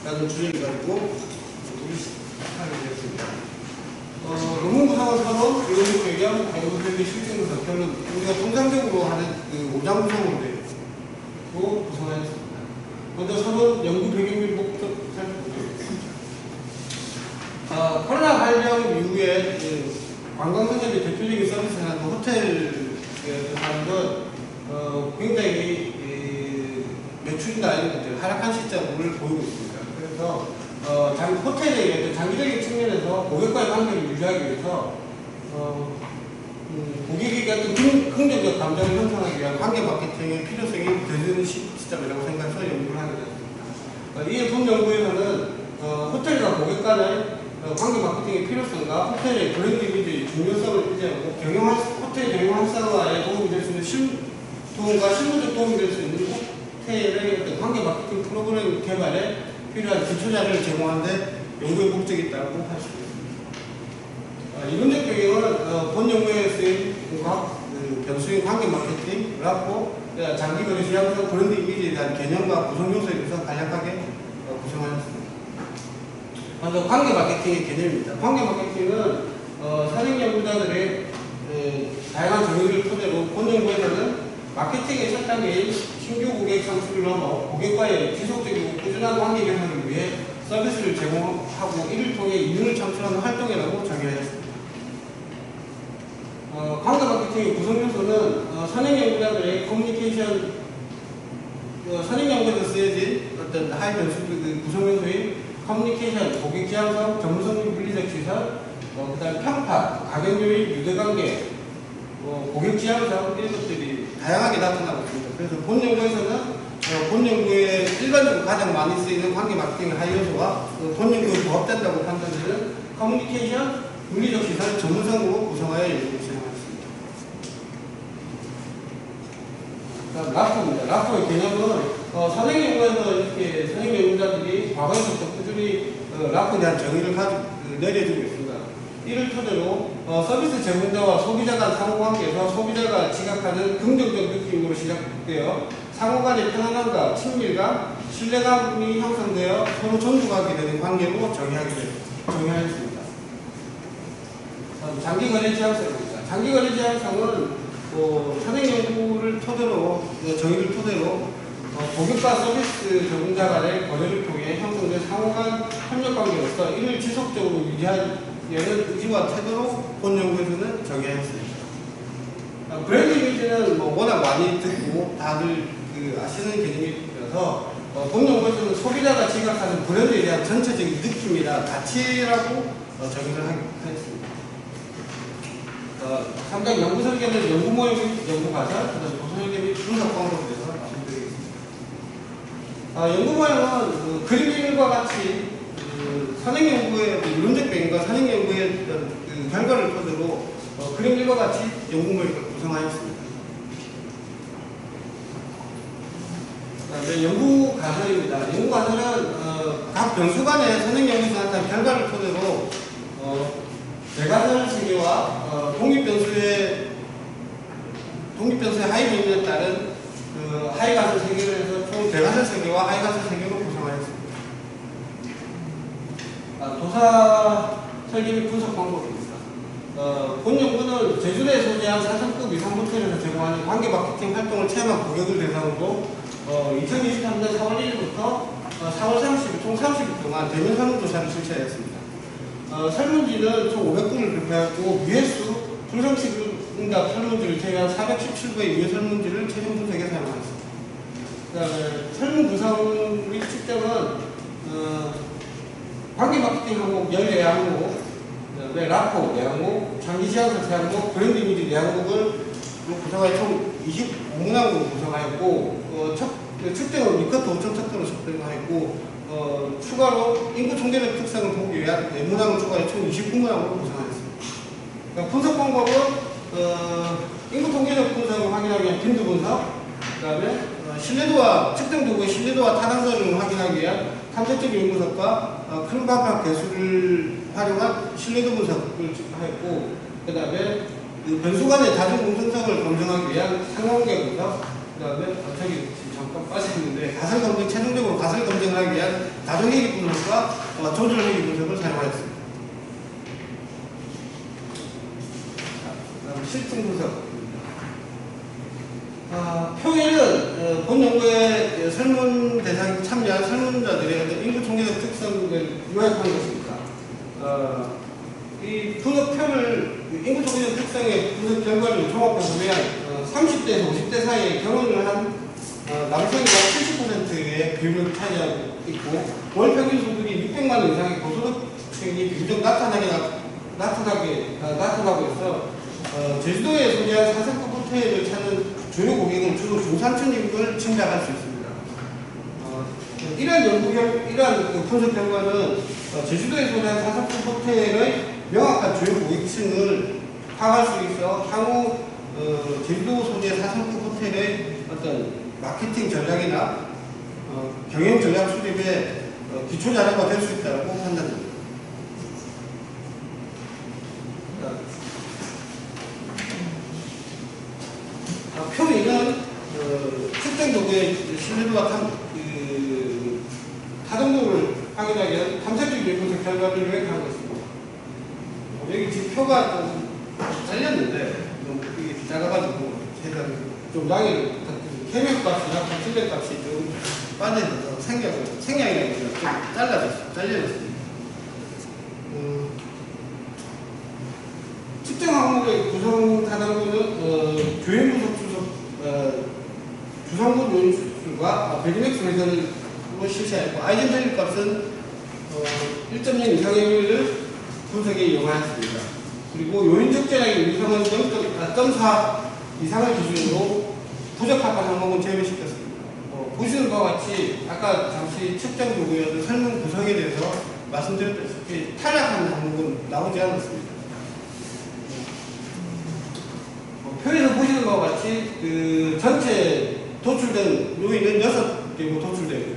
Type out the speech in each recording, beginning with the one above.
라는 주제를 가지고 하게 되었습니다. 논문 구성은 서론, 이론적 배경, 연구 설계, 실증 구성, 결론. 우리가 통상적으로 하는 그 5장 구성으로 구성하였습니다. 먼저 서론, 연구 배경 및 목적 살펴보겠습니다. 코로나 발병 이후에 관광산업의 대표적인 서비스는 호텔에서 하는 건 굉장히 매출이나 이런 것들 하락한 시점을 보이고 있습니다. 그래서 호텔의 장기적인 측면에서 고객과의 관계를 유지하기 위해서 고객에게 어떤 긍정적 감정을 형성하기 위한 관계 마케팅의 필요성이 드는 시점이라고 생각해서 연구를 하게 되었습니다. 이에 본 연구에서는 호텔과 고객 간의 관계 마케팅의 필요성과 호텔의 브랜드 이미지의 중요성을 인정하고 호텔 경영 활성화에 도움이 될 수 있는 실무적 도움이 될 수 있는 호텔의 어떤 관계 마케팅 프로그램 개발에 필요한 기초 자료를 제공하는 데 연구의 목적이 있다고 할 수 있습니다. 이론적 배경은 본 연구에 쓰인 변수인 관계 마케팅, 라포, 장기 거래 시장에서 브랜드 이미지에 대한 개념과 구성 요소에 대해서 간략하게 구성하였습니다. 먼저 관계 마케팅의 개념입니다. 관계 마케팅은 사직 연구자들의 다양한 정의를 토대로 본 연구에서는 마케팅의 첫 단계인 신규 고객 상수를 넘어 고객과의 지속적이고 꾸준한 관계 개선을 위해 서비스를 제공하고 이를 통해 이윤을 창출하는 활동이라고 정의하였습니다. 관계 마케팅의 구성 요소는 선행 연구자들의 커뮤니케이션, 선행 연구에서 쓰여진 어떤 하위 변수들 구성 요소인 커뮤니케이션, 고객 지향성, 전문성 및 물리적 시설, 그 다음 평판, 가격 요인, 유대관계, 고객 지향성 이런 것들이 다양하게 나타나고 있습니다. 그래서 본 연구에서는 본 연구에 일반적으로 가장 많이 쓰이는 관계 마케팅의 하위 요소와 본 연구에 부합된다고 판단되는 커뮤니케이션, 물리적 시설, 전문성으로 구성하여 연구를 진행하였습니다. 다음 라포입니다. 라포의 개념은 선행 연구에서 이렇게 선행 연구자들이 과거에서부터 꾸준히 라포에 대한 정의를 내려주고 있습니다. 이를 토대로 서비스 제공자와 소비자 간 상호관계에서 소비자가 지각하는 긍정적 느낌으로 시작되어 상호 간의 편안함과 친밀감, 신뢰감이 형성되어 서로 존중하게 되는 관계로 정의하였습니다. 장기 거래 지향성입니다. 장기 거래 지향성은 선행 연구를 토대로 정의를 토대로 고객과 서비스 제공자 간의 거래를 통해 형성된 상호 간 협력 관계로서 이를 지속적으로 유지하는 의지와 태도로 본 연구에서는 정의하였습니다. 브랜드 이미지는 워낙 많이 듣고 다들 아시는 개념이라서 본 연구에서는 소비자가 지각하는 브랜드에 대한 전체적인 느낌이나 가치라고 정의를 하였습니다. 3장 연구 설계는 연구 모형 및 연구 과정, 도서 설계 및 분석 방법에 대해서 말씀드리겠습니다. 연구 모형은 그림과 같이 선행 연구의 이론적 배경과 선행 연구의 결과를 토대로 그림과 같이 연구 모형을 구성하였습니다. 연구 과정입니다. 연구 과정은 각 변수 간의 선행 연구에서 나타난 결과를 토대로 대가설 세계와 독립변수의 하위 변수에 따른 하위 가설 세계를 해서 총 대가설 세계와 하위 가설 세계로 구성하였습니다. 도사 설계 및 분석 방법입니다. 본 연구는 제주도에 소재한 4성급 이상 호텔에서 제공하는 관계 마케팅 활동을 체험한 고객을 대상으로 2023년 4월 1일부터 4월 30일 총 30일 동안 대면 설문조사를 실시하였습니다. 설문지는 총 500분을 발표하고 유해수, 불성식 응답 설문지를 제외한 417부의 유해 설문지를 최종 분석에 사용하였습니다. 그 다음에 설문 구성 및 측정은 관계 마케팅 항목 14항목, 그 다음에 라포 4항목, 장기 지향성 3항목, 브랜드 이미지 4항목을 구성하여 총 25문항으로 구성하였고, 측정은 리커트 5점 척도로 접근하였고, 추가로 인구 통계적 특성을 보기 위한 4문항을 추가해 총 29문항으로 구성하였습니다. 그러니까 분석 방법은 인구 통계적 분석을 확인하기 위한 빈도 분석, 그 다음에 신뢰도와 측정 도구의 신뢰도와 타당성을 확인하기 위한 탐색적 연구석과 큰 반박 개수를 활용한 신뢰도 분석을 하였고, 그 다음에 변수 간의 다중 공정성을 검증하기 위한 상관관계 분석, 그 다음에 잠깐 빠졌는데 가설 검증, 최종적으로 가설 검증을 하기 위한 다중회귀 분석과 조절회귀 분석을 사용하였습니다. 다음 실증 분석. 표일은 본 연구에 설문 대상에 참여한 설문자들의 인구 통계적 특성을 요약한 것입니다. 이 분석표를 인구 통계적 특성의 분석 결과를 종합해 보면 30대에서 50대 사이에 결혼을 한 남성이 70%의 비율을 차지하고 있고 월 평균 소득이 600만 원 이상의 고소득층이 비교적 나타나고 있어 제주도에 소재한 4성급 호텔을 찾는 주요 고객은 주로 중산층임을 짐작할 수 있습니다. 이러한 분석 결과는 제주도에 소재한 4성급 호텔의 명확한 주요 고객층을 파악할 수 있어 향후 제주도 소재 4성급 호텔의 어떤 마케팅 전략이나 경영 전략 수립의 기초 자료가 될 수 있다고 판단됩니다. 표미는 특정 도구의 신뢰도와 타동도를 확인하기 위한 탐색적 분석 결과를 요약한 것입니다. 여기 지금 표가 좀 잘렸는데 이게 작아가지고 제가 좀 양해를 부탁드립니다. 캐릭값이나 컨실렛 값이 좀 빠져있어서 생략이 좀 잘려졌습니다. 특정 항목의 구성 타당도는 교행 분석 주성분 요인 수술과 배기맥스 회전을 실시하였고 아이젠 값은 1.0 이상의 요인을 분석에 이용하였습니다. 그리고 요인 적절하게 유성은 0.4 이상을 기준으로 부적합한 항목은 제외시켰습니다. 보시는 바와 같이 아까 잠시 측정 도구의 설문 구성에 대해서 말씀드렸다시피 탈락한 항목은 나오지 않았습니다. 표에서 보시는 것과 같이 그 전체 도출된 요인은 6개고 도출되고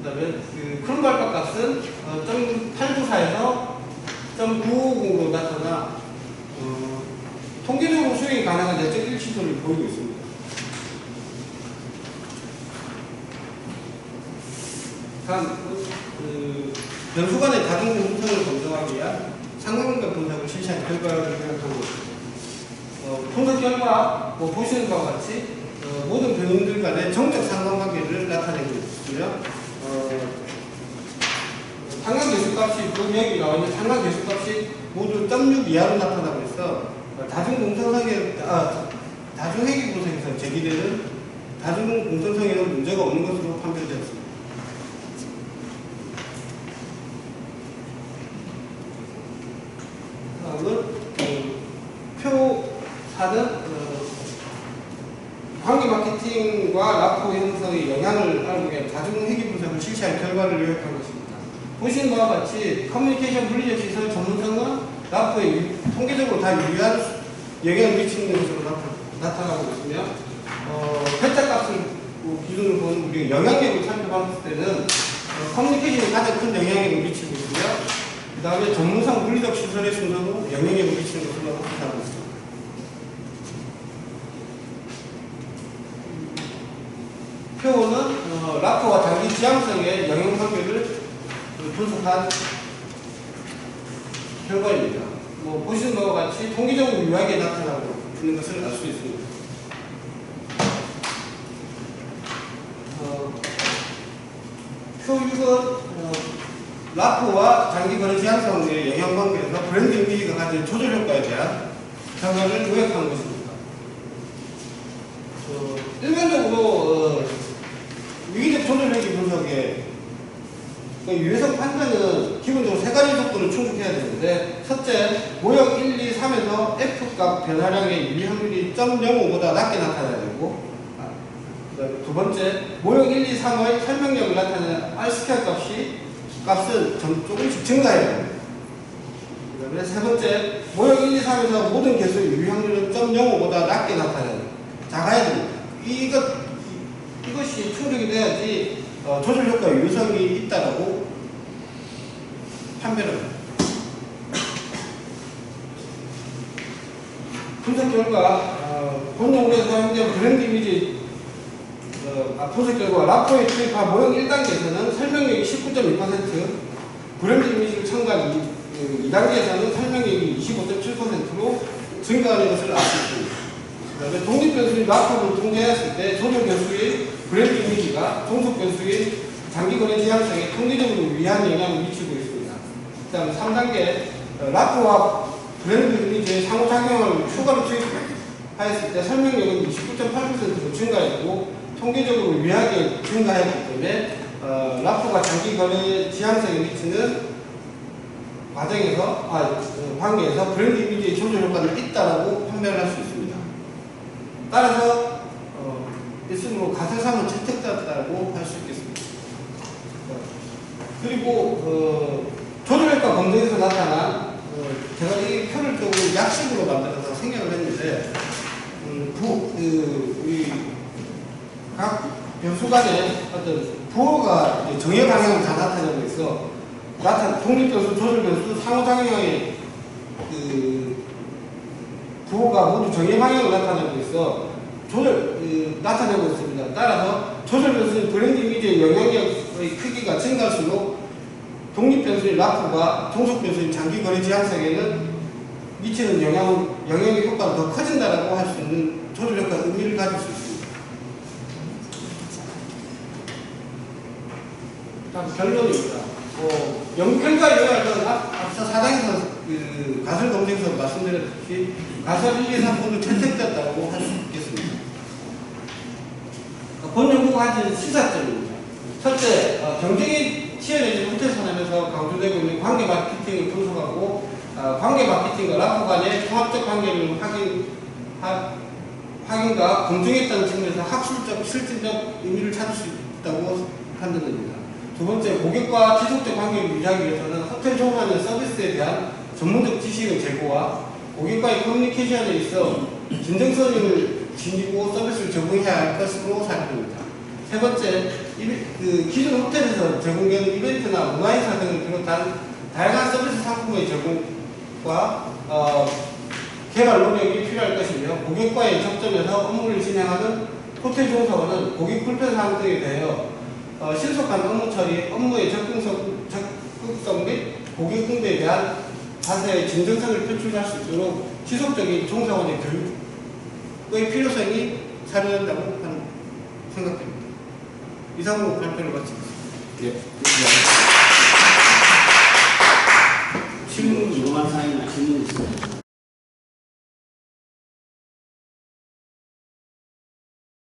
그 다음에 그 크롬발바 값은 0.894에서 0.950으로 나타나 통계적으로 수용이 가능한 내적 일치도를 보이고 있습니다. 다음 변수 간의 다중 공통성을 검증하기 위한 상관관계 분석을 실시한 결과를 요약하고 있습니다. 분석 결과 보시는 바와 같이 모든 변형들 간의 정적 상관관계를 나타내고 있으며 상관 개수값이 여기 나와 있는 상관 개수값이 모두 0.6 이하로 나타나고 있어 다중회귀 분석에서 제기되는 다중 공통성에는 문제가 없는 것으로 판별되었습니다. 다음은 표 4는 관계 마케팅과 라포 형성의 영향을 알고 위한 다중회귀 분석을 실시한 결과를 요약한 것입니다. 보시는 바와 같이 커뮤니케이션 물리적 시설 전문성은 라포에 통계적으로 다 유리한 영향을 미치는 것으로 나타나고 있으며 회차값을 기준으로 보는 우리 영향력을 살펴봤을 때는 커뮤니케이션이 가장 큰 영향력을 미치고 있고요. 그 다음에 전문성 물리적 시설의 순서도 영향력을 미치는 것으로 나타나고 있습니다. 표는 라포와 장기 지향성의 영향 관계를 분석한 결과입니다. 보시는 것과 같이 통계적으로 유하게 나타나고 있는 것을 알 수 있습니다. 표 6은 라포와 장기 거래 지향성의 영향 관계에서 브랜드 이미지가 가진 조절 효과에 대한 결과를 요약한 것입니다. 일반적으로 위기적 조절회귀 분석의 유해성 판단은 기본적으로 세 가지 조건을 충족해야 되는데, 첫째, 모형 1, 2, 3에서 F값 변화량의 유리 확률이 0.05보다 낮게 나타나야 되고, 두 번째, 모형 1, 2, 3의 설명력을 나타내는 R스퀘어 값은 조금씩 증가해야 됩니다. 그 다음에 세 번째, 모형 1, 2, 3에서 모든 개수의 유리 확률은 0.05보다 낮게 나타나야 됩니다. 작아야 됩니다. 이것이 충족이 돼야지 조절 효과 유효성이 있다고 판별합니다. 분석 결과 본 연구에서 사용된 브랜드 이미지 앞에 분석 결과 라포의 투입한 모형 1단계에서는 설명력이 19.2%, 브랜드 이미지를 첨가한 2단계에서는 설명력이 25.7%로 증가하는 것을 알 수 있습니다. 그다음에 독립 변수인 라포를 통제했을 때 조정 변수의 브랜드 이미지가 종속 변수의 장기 거래 지향성에 통계적으로 유리한 영향을 미치고 있습니다. 그다음에 3단계 라포와 브랜드 이미지의 상호작용을 추가로 투입하였을 때 설명력은 29.8%로 증가했고 통계적으로 유리하게 증가했기 때문에 라포가 장기 거래 지향성에 미치는 관계에서 브랜드 이미지의 조절 효과는 있다라고 판별을 할 수 있습니다. 따라서 일순으로 가설상은 채택됐다고 할 수 있겠습니다. 그리고 조절효과 검증에서 나타난 제가 이 표를 조금 약식으로 만들어서 생략을 했는데 각 변수 간의 어떤 부호가 정의 방향을 다 나타내고 있어 독립변수, 조절변수, 상호작용의 부호가 모두 정의 방향을 나타내고 있어 나타내고 있습니다. 따라서 조절변수의 브랜드 이미지의 영향력의 크기가 증가할수록 독립변수인 라프가 종속변수인 장기 거래 지향성에는 미치는 영향의 효과가 더 커진다라고 할 수 있는 조절 효과의 의미를 가질 수 있습니다. 다음 결론입니다. 결과 요약은 앞서 4장에서 가설 검증에서 말씀드렸듯이 가설 1, 2, 3부는 채택됐다고 할 수 있겠습니다. 본 연구가 가진 시사점입니다. 첫째, 경쟁이 치열해진 호텔 산업에서 강조되고 있는 관계 마케팅을 분석하고 관계 마케팅과 라포 간의 통합적 관계를 확인과 검증했다는 측면에서 학술적, 실질적 의미를 찾을 수 있다고 판단됩니다. 두 번째, 고객과 지속적 관계를 유지하기 위해서는 호텔 종합의 서비스에 대한 전문적 지식의 제고와 고객과의 커뮤니케이션에 있어 진정성을 지니고 서비스를 제공해야 할 것으로 살펴봅니다. 세 번째, 기존 호텔에서 제공되는 이벤트나 문화행사 등을 비롯한 다양한 서비스 상품의 제공과 개발 노력이 필요할 것이며 고객과의 접점에서 업무를 진행하는 호텔 종사원은 고객 불편사항 등에 대하여 신속한 업무 처리, 업무의 적극성 및 고객 응대에 대한 자세의 진정성을 표출할 수 있도록 지속적인 종사원의 교육의 필요성이 사료된다고 생각됩니다. 이상으로 발표를 마치겠습니다. 예.